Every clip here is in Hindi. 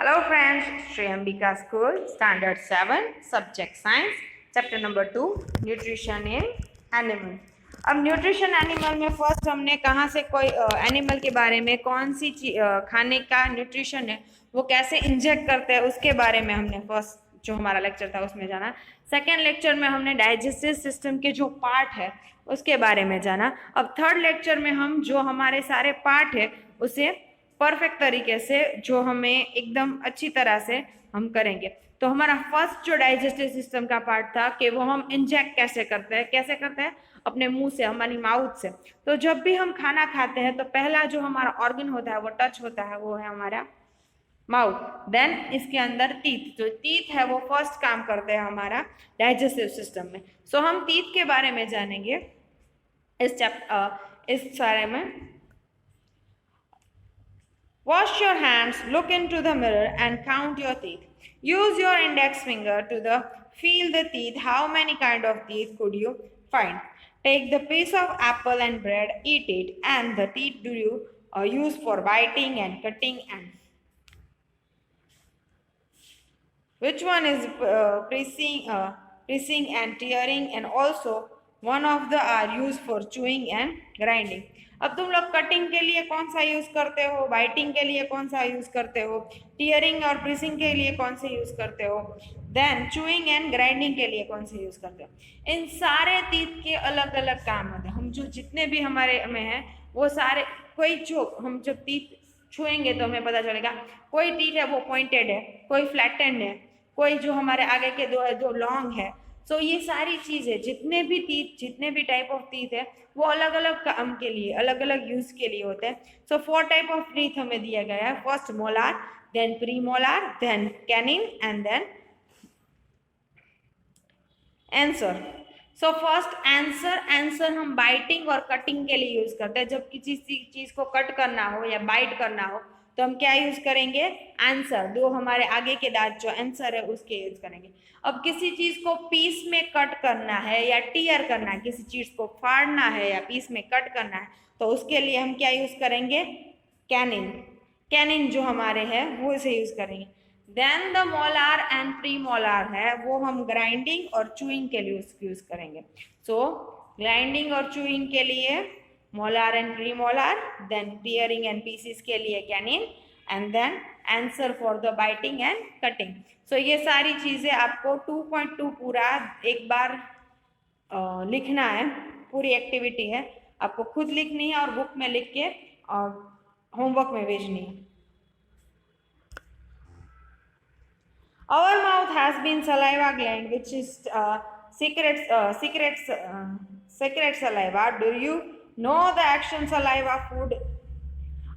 Hello friends, Sri Ambika School, Standard 7, Subject Science, Chapter number 2, Nutrition in Animal. अब न्यूट्रिशन एनिमल में फर्स्ट हमने कहाँ से कोई एनिमल के बारे में कौन सी खाने का न्यूट्रिशन है वो कैसे इंजेक्ट करते हैं उसके बारे में हमने फर्स्ट जो हमारा लेक्चर था उसमें जाना। सेकेंड लेक्चर में हमने डाइजेस्टिव सिस्टम के जो पार्ट है उसके बारे में जाना। अब थर्ड लेक्चर में हम जो हमारे सारे पार्ट है उसे परफेक्ट तरीके से जो हमें एकदम अच्छी तरह से हम करेंगे। तो हमारा फर्स्ट जो डाइजेस्टिव सिस्टम का पार्ट था कि वो हम इंजेक्ट कैसे करते हैं अपने मुंह से, हमारी माउथ से। तो जब भी हम खाना खाते हैं तो पहला जो हमारा ऑर्गन होता है वो टच होता है वो है हमारा माउथ। देन इसके अंदर टीथ, जो टीथ है वो फर्स्ट काम करते हैं हमारा डाइजेस्टिव सिस्टम में। सो हम टीथ के बारे में जानेंगे इस सारे में। Wash your hands, look into the mirror and count your teeth. Use your index finger to feel the teeth. How many kind of teeth could you find? Take the piece of apple and bread, eat it, and the teeth do you use for biting and cutting and which one is pressing and tearing, and also one of the are used for chewing and grinding. अब तुम लोग कटिंग के लिए कौन सा यूज करते हो, बाइटिंग के लिए कौन सा यूज करते हो, टीयरिंग और प्रेसिंग के लिए कौन से यूज करते हो, देन चूइंग एंड ग्राइंडिंग के लिए कौन से यूज करते हो। इन सारे टीथ के अलग अलग काम होते हैं। हम जो जितने भी हमारे में है वो सारे, कोई जो हम जब टीथ छुएंगे तो हमें पता चलेगा कोई टीथ है वो पॉइंटेड है, कोई फ्लैटेंड है, कोई जो हमारे आगे के दो है जो लॉन्ग है। सो ये सारी चीजें जितने भी टीथ, जितने भी टाइप ऑफ टीथ है वो अलग अलग काम के लिए, अलग अलग यूज के लिए होते हैं। सो 4 टाइप ऑफ टीथ हमें दिया गया है। First molar, then premolar, then canine and then answer. So first answer हम बाइटिंग और कटिंग के लिए यूज करते हैं। जब किसी चीज को कट करना हो या बाइट करना हो तो हम क्या यूज करेंगे, आंसर। दो हमारे आगे के दांत जो आंसर है उसके यूज करेंगे। अब किसी चीज को पीस में कट करना है या टीयर करना है, किसी चीज को फाड़ना है या पीस में कट करना है तो उसके लिए हम क्या यूज करेंगे, कैनिन। कैनिन जो हमारे है वो इसे यूज करेंगे। Then the molar and premolar है वो हम ग्राइंडिंग और चूइंग के लिए यूज करेंगे। सो ग्राइंडिंग और चूइंग के लिए molar and premolar, then tearing and pieces के लिए canine, and then incisors for the biting and cutting. So ये सारी चीजें आपको 2.2 पूरा एक बार लिखना है। पूरी एक्टिविटी है, आपको खुद लिखनी है और बुक में लिख के और होमवर्क में भेजनी है। Our mouth has been saliva gland which is secret saliva. Do you know the action saliva food?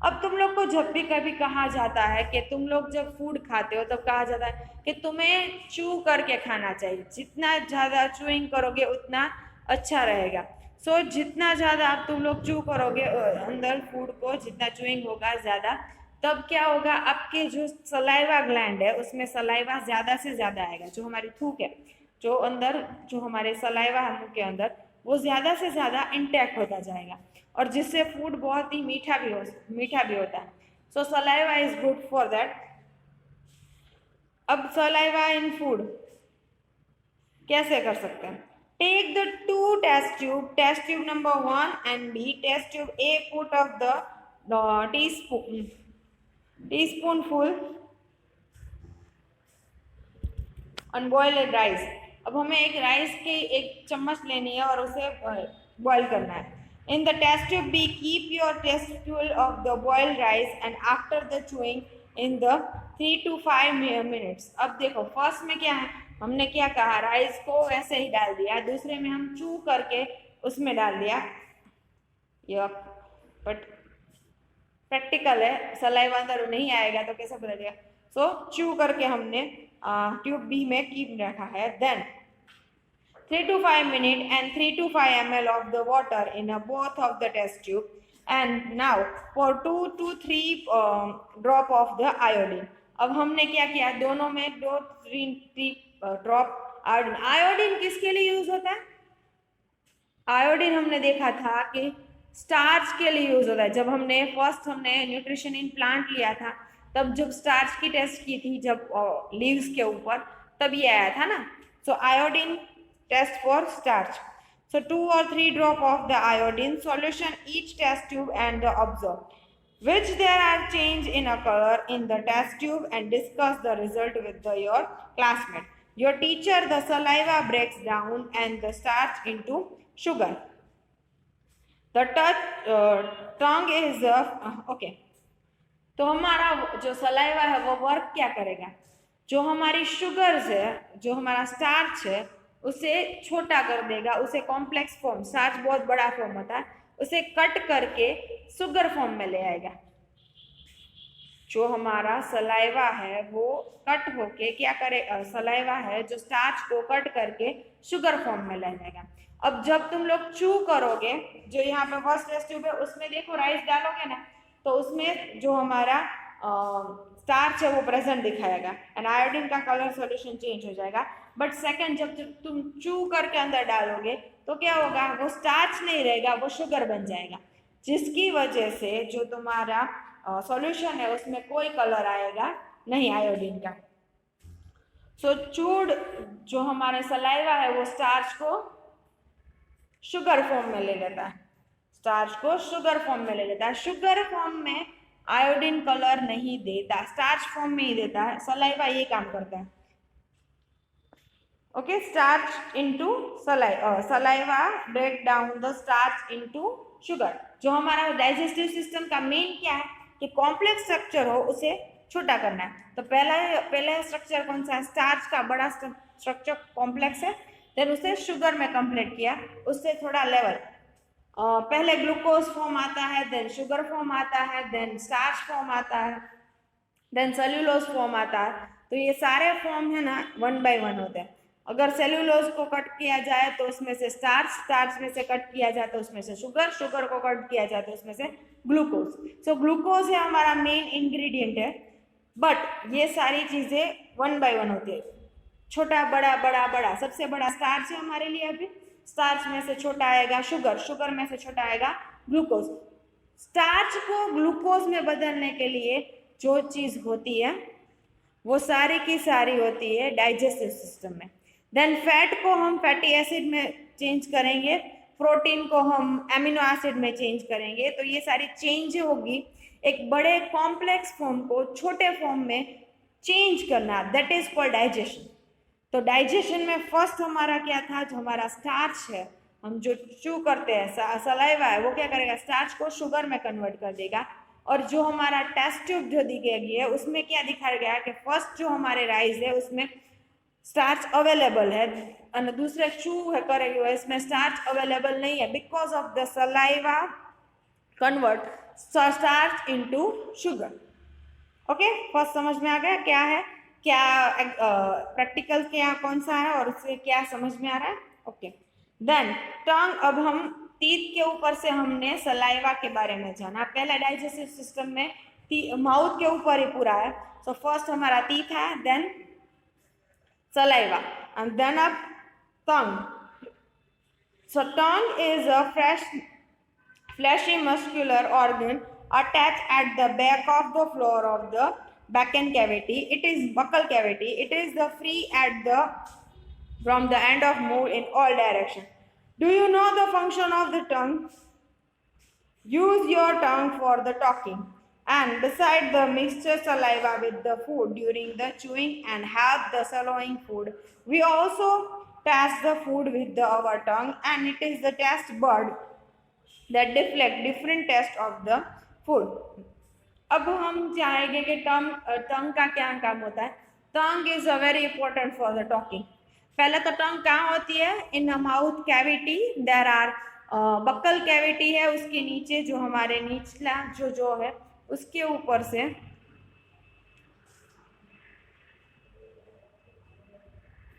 अब तुम लोग को जब भी कभी कहा जाता है कि तुम लोग जब फूड खाते हो तब कहा जाता है कि तुम्हें चू करके खाना चाहिए। जितना ज़्यादा चूइंग करोगे उतना अच्छा रहेगा। सो जितना ज़्यादा आप तुम लोग चू करोगे अंदर फूड को, जितना चूइंग होगा ज़्यादा, तब क्या होगा, आपके जो सलाइवा ग्लैंड है उसमें सलाइवा ज़्यादा से ज़्यादा आएगा। जो हमारी थूक है, जो अंदर जो हमारे सलाइवा है मुंह के अंदर, वो ज़्यादा से ज़्यादा इंटैक्ट होता जाएगा और जिससे फूड बहुत ही मीठा भी होता है। So saliva is good for that. अब सलाइवा इन फूड कैसे कर सकते हैं? Take the 2 test tube number 1 and B, test tube A, put of the teaspoonful unboiled rice. अब हमें एक राइस की एक चम्मच लेनी है और उसे बॉईल करना है। In the test tube B, keep your tablespoon of the boiled rice and after the chewing in the 3 to 5 minutes. अब देखो फर्स्ट में क्या है, हमने क्या कहा, राइस को वैसे ही डाल दिया, दूसरे में हम चू करके उसमें डाल दिया। यह बट प्रैक्टिकल है, सलाइवा अंदर नहीं आएगा तो कैसे पता चलेगा। सो चू करके हमने ट्यूब बी में कीप रखा है। Then 3 to 5 minutes and 3 to 5 ml of the water in both of the test tube, and now for 2 to 3 drop of the iodine. अब हमने क्या किया, दोनों में 2-3 ड्रॉप आयोडीन। आयोडीन किसके लिए यूज होता है? आयोडीन हमने देखा था कि स्टार्च के लिए यूज होता है। जब हमने न्यूट्रिशन इन प्लांट लिया था तब जब स्टार्च की टेस्ट की थी, जब लीव्स के ऊपर, तब ये आया था ना। So iodine test for starch. So 2 or 3 drop of the iodine solution each test tube and the observe, which there are change in a color in the test tube and discuss the result with your classmate. Your teacher, the saliva breaks down and the starch into sugar. The tongue is okay. तो हमारा जो सलाइवा है वो वर्क क्या करेगा, जो हमारी शुगर्स है, जो हमारा स्टार्च है, उसे छोटा कर देगा, उसे कॉम्प्लेक्स फॉर्म, स्टार्च बहुत बड़ा फॉर्म होता है, उसे कट करके शुगर फॉर्म में ले आएगा. जो हमारा सलाइवा है वो कट होके क्या करेगा, सलाइवा है जो स्टार्च को कट करके शुगर फॉर्म में ले जाएगा. अब जब तुम लोग चू करोगे, जो यहाँ पे फर्स्ट टेस्ट ट्यूब है उसमें देखो राइस डालोगे ना, तो उसमें जो हमारा स्टार्च है वो प्रेजेंट दिखाएगा एंड आयोडीन का कलर सॉल्यूशन चेंज हो जाएगा. बट सेकंड जब तुम चू करके अंदर डालोगे तो क्या होगा, वो स्टार्च नहीं रहेगा, वो शुगर बन जाएगा, जिसकी वजह से जो तुम्हारा सॉल्यूशन है उसमें कोई कलर आएगा नहीं आयोडीन का. सो चूड जो हमारे सलाइवा है वो स्टार्च को शुगर फॉर्म में ले लेता है, स्टार्च को शुगर फॉर्म में ले लेता है. शुगर फॉर्म में आयोडीन कलर नहीं देता, स्टार्च फॉर्म में ही देता है. सलाइवा ये काम करता है. Okay, starch into saliva break down the starch into sugar. जो हमारा डाइजेस्टिव सिस्टम का मेन क्या है कि कॉम्प्लेक्स स्ट्रक्चर हो उसे छोटा करना है. तो पहला स्ट्रक्चर कौन सा है, स्टार्च का बड़ा स्ट्रक्चर कॉम्प्लेक्स है, देन उसे शुगर में कंप्लीट किया, उससे थोड़ा लेवल. पहले ग्लूकोज फॉर्म आता है, देन शुगर फॉर्म आता है, देन स्टार्च फॉर्म आता है, देन सेल्यूलोज फॉर्म आता है. तो ये सारे फॉर्म है ना 1 by 1 होते हैं. अगर सेल्यूलोज को कट किया जाए तो उसमें से स्टार्च, स्टार्च में से कट किया जाए तो उसमें से शुगर, शुगर को कट किया जाए तो उसमें से ग्लूकोज. सो ग्लूकोज है हमारा मेन इंग्रेडिएंट है, बट ये सारी चीज़ें 1 by 1 होती है, छोटा बड़ा बड़ा बड़ा. सबसे बड़ा स्टार्च है हमारे लिए, अभी स्टार्च में से छोटा आएगा शुगर, शुगर में से छोटा आएगा ग्लूकोज. स्टार्च को ग्लूकोज में बदलने के लिए जो चीज़ होती है वो सारी की सारी होती है डाइजेस्टिव सिस्टम में. देन फैट को हम फैटी एसिड में चेंज करेंगे, प्रोटीन को हम एमिनो एसिड में चेंज करेंगे. तो ये सारी चेंज होगी, एक बड़े कॉम्प्लेक्स फॉर्म को छोटे फॉर्म में चेंज करना, दैट इज कॉल्ड डाइजेशन. तो डाइजेशन में फर्स्ट हमारा क्या था, जो हमारा स्टार्च है, हम जो चू करते हैं सलाइवा है, वो क्या करेगा, स्टार्च को शुगर में कन्वर्ट कर देगा. और जो हमारा टेस्ट ट्यूब जो दी गई है उसमें क्या दिखाया गया है कि फर्स्ट जो हमारे राइस है उसमें स्टार्च अवेलेबल है और दूसरे चू है करेंगे वो इसमें स्टार्च अवेलेबल नहीं है, because of the saliva convert starch into sugar. Okay, first समझ में आ गया क्या है, क्या प्रैक्टिकल क्या कौन सा है और उससे क्या समझ में आ रहा है. ओके, देन टंग. अब हम टीथ के ऊपर से हमने सलाइवा के बारे में जाना. पहले डाइजेस्टिव सिस्टम में माउथ के ऊपर ही पूरा है. सो फर्स्ट हमारा टीथ है, then saliva and then up tongue. So tongue is a fleshy muscular organ attached at the back of the floor of the backen cavity. It is buccal cavity. It is the free at the from the end of move in all direction. Do you know the function of the tongue? Use your tongue for the talking and decide the mixture saliva with the food during the chewing and have the swallowing food. We also taste the food with our tongue and it is the taste bud that deflect different taste of the food. अब हम जाएंगे कि टंग का क्या काम होता है. Tongue is a very important for the talking. पहले तो टंग कहाँ होती है, in mouth cavity. There are buccal cavity है, उसके नीचे जो हमारे निचला जो है उसके ऊपर से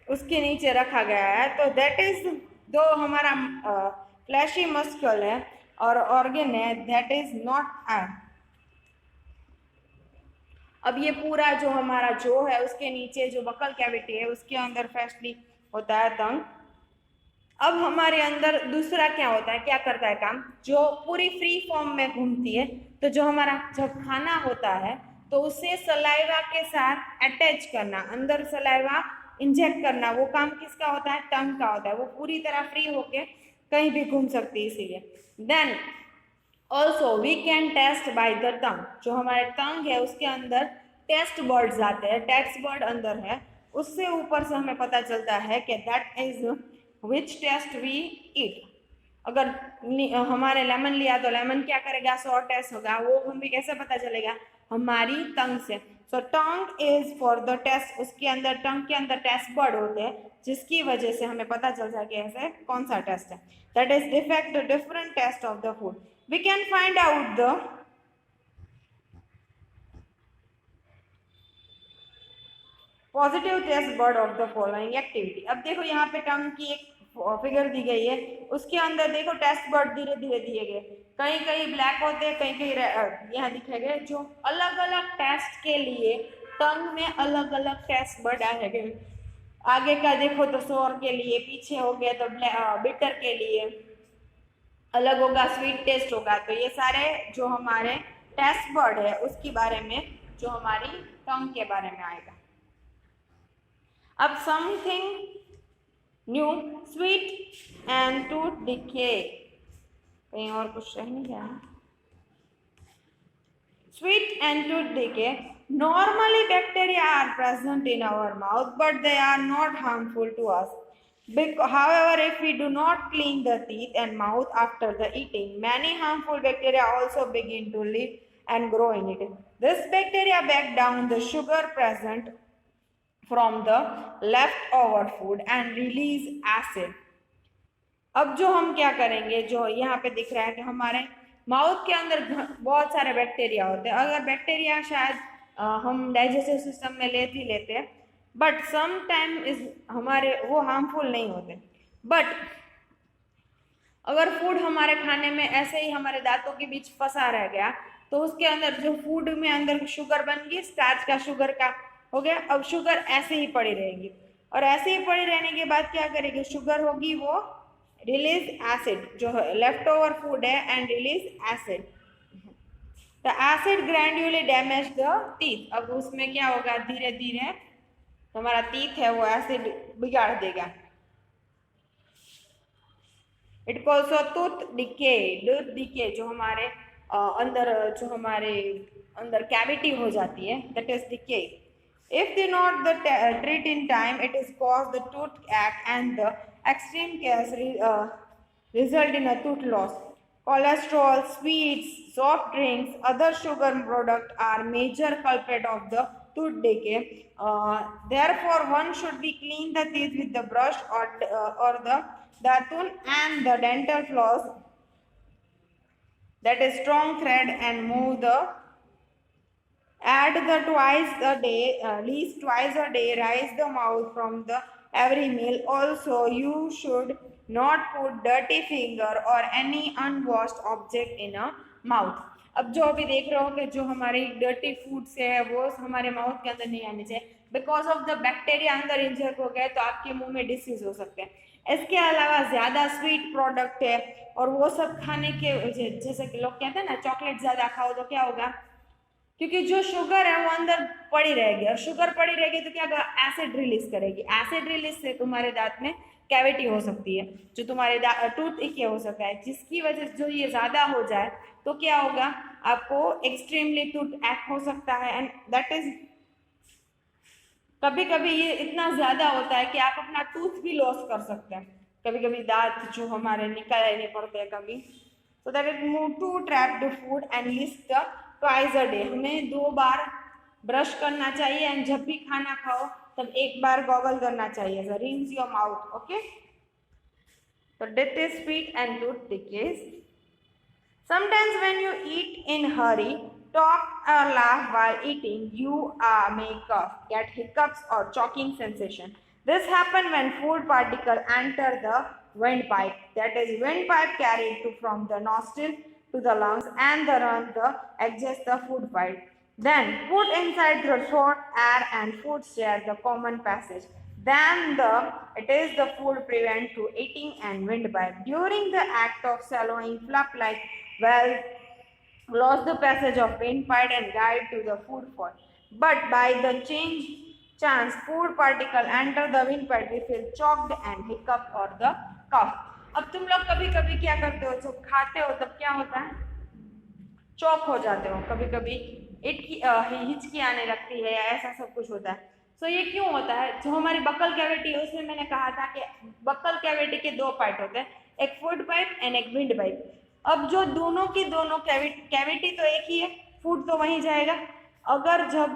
उसके नीचे रखा गया है. तो दैट इज दो हमारा फ्लैशी मस्कल है और ऑर्गन है, दैट इज नॉट आई. अब ये पूरा जो हमारा जो है उसके नीचे जो बकल कैविटी है उसके अंदर फ्रेशली होता है टंग. अब हमारे अंदर दूसरा क्या होता है, क्या करता है काम, जो पूरी फ्री फॉर्म में घूमती है. तो जो हमारा जब खाना होता है तो उसे सलाइवा के साथ अटैच करना, अंदर सलाइवा इंजेक्ट करना, वो काम किसका होता है? टंग का होता है। वो पूरी तरह फ्री होके कहीं भी घूम सकती है, इसीलिए। Then also we can taste by the tongue, जो हमारे टंग है उसके अंदर टेस्ट बर्ड्स आते हैं, टेस्ट बर्ड अंदर है, उससे ऊपर से हमें पता चलता है कि that is which taste we eat. अगर हमारे लेमन लिया तो लेमन क्या करेगा? सॉर टेस्ट होगा, वो हमें कैसे पता चलेगा? हमारी टंग से। So tongue is for the taste, उसके अंदर टंग के अंदर टेस्ट बर्ड होते हैं, जिसकी वजह से हमें पता चलता है कि ऐसे कौन सा टेस्ट है। That is defect different taste of the food. We can find out the positive taste bud of the following activity. अब देखो यहाँ पे टंग की एक फिगर दी गई है, उसके अंदर देखो टेस्ट बर्ड धीरे धीरे दिए गए, कहीं कहीं ब्लैक होते हैं, कहीं कहीं यहाँ दिखे गए, जो अलग अलग टेस्ट के लिए टंग में अलग अलग टेस्ट बर्ड आए गए। आगे का देखो तो सोर के लिए, पीछे हो गया तो बिटर के लिए अलग होगा, स्वीट टेस्ट होगा। तो ये सारे जो हमारे टेस्ट बर्ड है उसके बारे में, जो हमारी टंग के बारे में आएगा। अब something new, sweet and tooth decay, कहीं और कुछ रह नहीं गया। Sweet and tooth decay. Normally, bacteria are present in our mouth, but they are not harmful to us. However, if we do not clean the teeth and mouth after the eating, many harmful bacteria also begin to live and grow in it. This bacteria break down the sugar present from the leftover food and release acid. अब जो हम क्या करेंगे, जो यहाँ पे दिख रहा है कि हमारे माउथ के अंदर बहुत सारे बैक्टीरिया होते हैं। अगर बैक्टीरिया शायद हम डाइजेस्टिव सिस्टम में लेते हैं, बट सम टाइम इज हमारे वो हार्मफुल नहीं होते। बट अगर फूड हमारे खाने में ऐसे ही हमारे दांतों के बीच फंसा रह गया, तो उसके अंदर जो फूड में अंदर शुगर बन गई, स्टार्च का शुगर का हो गया, अब शुगर ऐसे ही पड़ी रहेगी, और ऐसे ही पड़ी रहने के बाद क्या करेगी? शुगर होगी, वो रिलीज एसिड, जो लेफ्ट ओवर फूड है, and release acid. The acid gradually damage the teeth. अब उसमें क्या होगा? धीरे धीरे हमारा टीथ है वो एसिड बिगाड़ देगा। It called so tooth decay, tooth decay, जो हमारे अंदर, जो हमारे अंदर कैविटी हो जाती है, that is decay. If they not the treat in time, it is cause the toothache and the extreme case result in a tooth loss. Cholesterol, sweets, soft drinks, other sugar products are major culprit of the tooth decay. Therefore, one should be clean the teeth with the brush or the datun and the dental floss, that is strong thread, and move the add the twice a day, least twice a day, rise the mouth from the every meal. Also, you should not put dirty finger or any unwashed object in a mouth. अब जो अभी देख रहे हो कि जो हमारी डर्टी फूड से है वो हमारे माउथ के अंदर नहीं आने चाहिए, बिकॉज ऑफ द बैक्टीरिया अंदर इंजेक्ट हो गए तो आपके मुंह में डिसीज हो सकते हैं। इसके अलावा ज़्यादा स्वीट प्रोडक्ट है और वो सब खाने के, जैसे कि लोग कहते हैं ना चॉकलेट ज़्यादा खाओ तो क्या होगा, क्योंकि जो शुगर है वो अंदर पड़ी रहेगी, और शुगर पड़ी रहेगी तो क्या होगा? एसिड रिलीज करेगी। एसिड रिलीज से तुम्हारे दांत में कैविटी हो सकती है, जो तुम्हारे टूथ इके हो सकता है, जिसकी वजह से जो ये ज़्यादा हो जाए तो क्या होगा? आपको एक्सट्रीमली टूथ एक हो सकता है, एंड दैट इज कभी कभी ये इतना ज़्यादा होता है कि आप अपना टूथ भी लॉस कर सकते हैं। कभी कभी दांत जो हमारे निकालने पड़ते हैं कभी। So that is move to trap the food and list the twice a day. हमें 2 बार ब्रश करना चाहिए, एंड जब भी खाना खाओ तब 1 बार गॉगल करना चाहिए। So rinse your mouth, okay. So that is sweet and tooth decays. Sometimes when you eat in hurry, talk or laugh while eating, you may cough, get hiccups or choking sensation. This happens when food particles enter the windpipe. That is, windpipe carried from the nostril to the lungs and the run the exhaust the food pipe. Then put inside the throat, air and food share the common passage. Then it is the food prevent to eating and windpipe. During the act of swallowing, flap like well lost the passage of windpipe and guide to the food fall. But by the chance food particle enter the windpipe, we feel choked and hiccup or the cough. अब तुम लोग कभी कभी क्या करते हो, जब खाते हो तब क्या होता है, चौक हो जाते हो, कभी कभी हिचकी आने लगती है या ऐसा सब कुछ होता है. सो ये क्यों होता है? जो हमारी बक्कल कैविटी है उसमें मैंने कहा था कि बक्कल कैविटी के दो पार्ट होते हैं, एक फूड पाइप एंड एक विंड पाइप. अब जो दोनों की दोनों कैविटी तो एक ही है, फूड तो वहीं जाएगा. अगर जब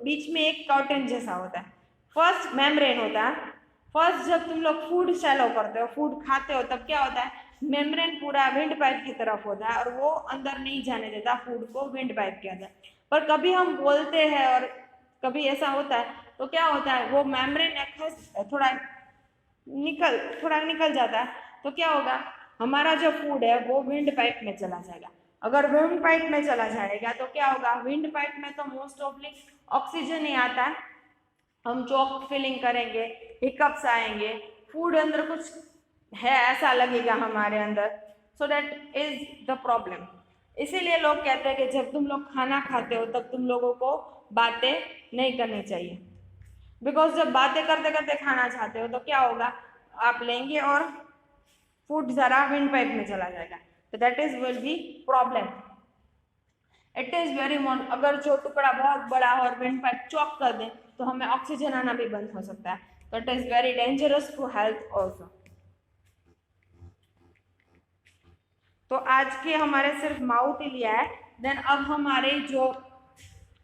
बीच में एक कर्टन जैसा होता है, फर्स्ट मेम्ब्रेन होता है. फर्स्ट जब तुम लोग फूड शैलो करते हो, फूड खाते हो, तब क्या होता है, मेम्ब्रेन पूरा विंड पाइप की तरफ होता है और वो अंदर नहीं जाने देता फूड को विंड पाइप के अंदर. पर कभी हम बोलते हैं और कभी ऐसा होता है तो क्या होता है, वो मेम्ब्रेन थोड़ा निकल जाता है, तो क्या होगा, हमारा जो फूड है वो विंड पाइप में चला जाएगा. अगर विंड पाइप में चला जाएगा तो क्या होगा, विंड पाइप में तो मोस्ट ऑफली ऑक्सीजन ही आता है, हम चौक फीलिंग करेंगे, हिकअप्स आएंगे, फूड अंदर कुछ है ऐसा लगेगा हमारे अंदर. सो दैट इज द प्रॉब्लम. इसीलिए लोग कहते हैं कि जब तुम लोग खाना खाते हो तब तुम लोगों को बातें नहीं करनी चाहिए, बिकॉज जब बातें करते करते खाना चाहते हो तो क्या होगा, आप लेंगे और फूड जरा विंड पाइप में चला जाएगा, तो that is will be problem. It is very मोन, अगर जो टुकड़ा बहुत बड़ा हो और विंड पाइप चॉक कर दे तो हमें ऑक्सीजन आना भी बंद हो सकता है, तो it is very dangerous to health also. तो आज के हमारे सिर्फ माउथ ही लिया है. देन अब हमारे जो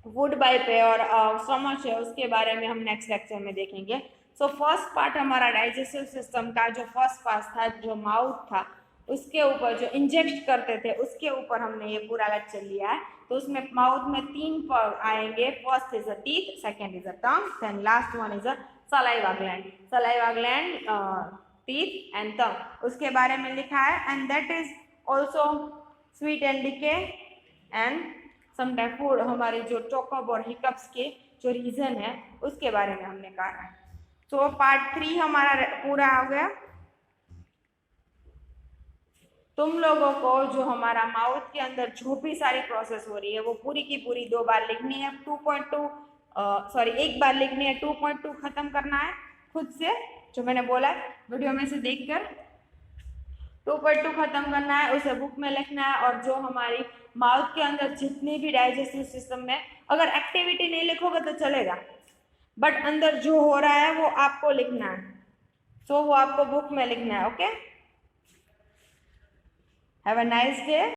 वुड पाइप है और स्टमक है उसके बारे में हम नेक्स्ट लेक्चर में देखेंगे. सो फर्स्ट पार्ट हमारा डाइजेस्टिव सिस्टम का जो फर्स्ट पार्ट था, जो माउथ था, उसके ऊपर जो इंजेक्ट करते थे उसके ऊपर हमने ये पूरा लेक्चर लिया है. तो उसमें माउथ में 3 पार्ट आएंगे. First is a teeth, second is a tongue, then last one is a saliva gland. Saliva gland, teeth and tongue, उसके बारे में लिखा है. And that is also sweet and decay and sometime food. हमारे जो चोकअप और हिकअप्स के जो रीजन है उसके बारे में हमने कहा है. तो पार्ट 3 हमारा पूरा हो गया. तुम लोगों को जो हमारा माउथ के अंदर जो भी सारी प्रोसेस हो रही है वो पूरी की पूरी 2 बार लिखनी है. 2.2 सॉरी 1 बार लिखनी है. 2.2 खत्म करना है खुद से, जो मैंने बोला वीडियो में से देखकर 2.2 खत्म करना है, उसे बुक में लिखना है. और जो हमारी माउथ के अंदर जितनी भी डाइजेस्टिव सिस्टम में अगर एक्टिविटी नहीं लिखोगे तो चलेगा, बट अंदर जो हो रहा है वो आपको लिखना है. सो वो आपको बुक में लिखना है. Okay, have a nice day.